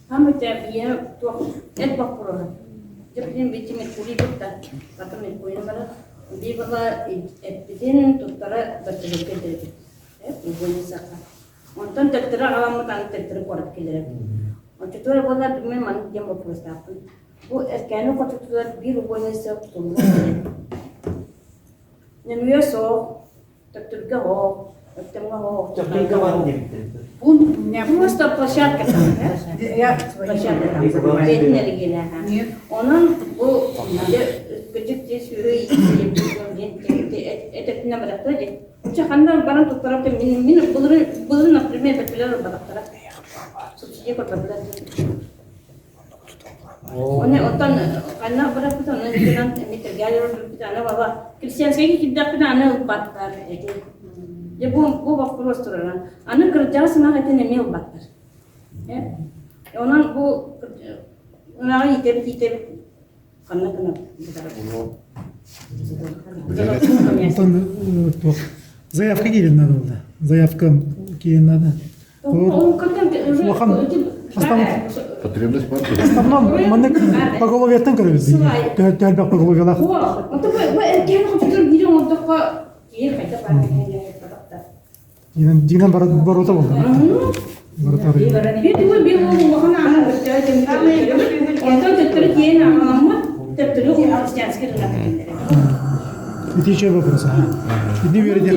Kamu dia tuh bak kurang. Jadi bici merkuri betul. Kata merkuri mana? Dia bawa etin tuh tera berterus terus. Ibu ni saka. Onton tertera alam tan tertera korat killer. Onton tuh bawa memang dia mau prostat. Bu kanu kata tuh biru ibu ni saka tuh. Nyenuya so tertera ho. Tapi kawan dia. Просто площадка там, да? Площадка там, бедная легена. Onun bu küçük cesuri это не братоди. Чаханда баран туттарап мен булын например бетелер баттара. Субсидия котабылар. Оны оттан канна барап тон нан метргалер битана баба. Крестьянский киддак ана баттар эти. Ya bu vakfı restoran. Anın kerjası mah itu nemel bakar. Ya, onan bu onan itep karena Заявка келin надо болды. Заявка келin надо. Потребность партии. В основном мы по голове там короче. Тәлбәк по голове лах. Динан барута болды. Барута. Это еще вопрос. Не верите?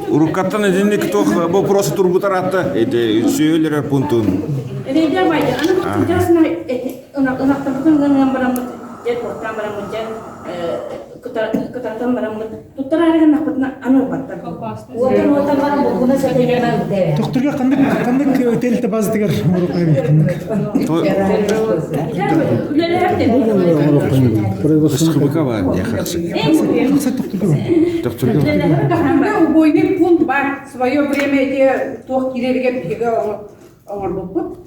Урукаттан эдинник тох вопросы тургутаратта эти сөйлер пунктун. Ketatan barang tutara kan nakutna anu batta. Watan barang buguna satenya deh. Doktorga qanday telta baz degar uruq Шкабыкова я хочу. Doktorga. Убойный пункт бар. В свое время эти тох кирерге бега Омар бупут,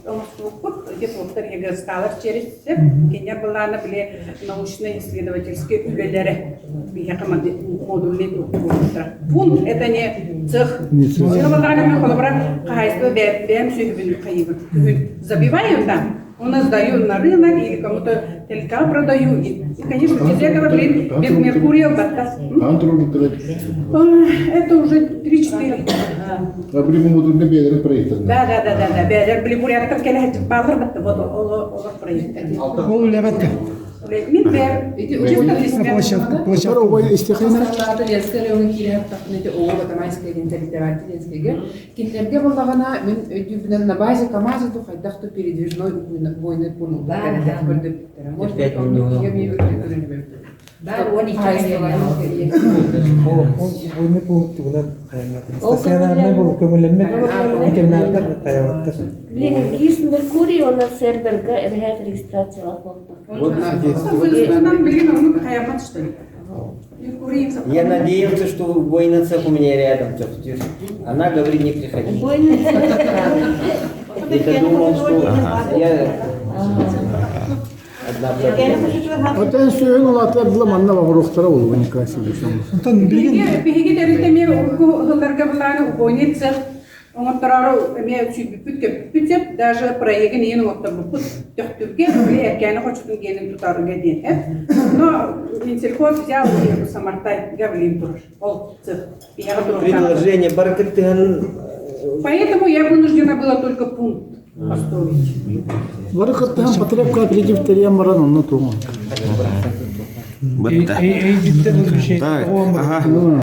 где-то стало через Кения была на научно-исследовательские уголеры, модульные пункт это не цех. Забиваю там, у нас дают на рынок или кому-то телека продают. И, конечно, без этого, без Меркурия это уже 3-4. А были модульные бедра проекты. Да. Бедер были бурятов, келе базар бетте вот проект. Ол лебетке. Min ver, чисто для себя. Площадка. Ой, истихина. Кинтерге боллагана мен өдүбүнөн на базе КамАЗа то хайдахты передвижной убойный пункт. Бойны пункт бүгүнөн стационарный бул көмөлөнмө экеннердер таябатты. Блин, кис Меркурий он серверга эрхет регистрациялап болду. Я надеялся, что убойный цех у меня рядом. Она говорит, не приходи. Я думал, что я... Вот это все равно латвия была манна вагрухтара olur bu nikahsızlık. Ondan bilgin. Bihi derinde mi hıllarga bulan ubойный цех. Он тарару меня чуть бүтеп даже проектен ен отта бут төктүргө эркени хочтун генин тутарга дейин. Но Минсельхоз взял и Самартай гавлин туруш. Ол цех. Предложение баркеттен. Поэтому я вынуждена была только пункт построить. Баракаттан потребка кредиттерия маран онно туган. Бетте. Эй, биттер бұл Так, ага.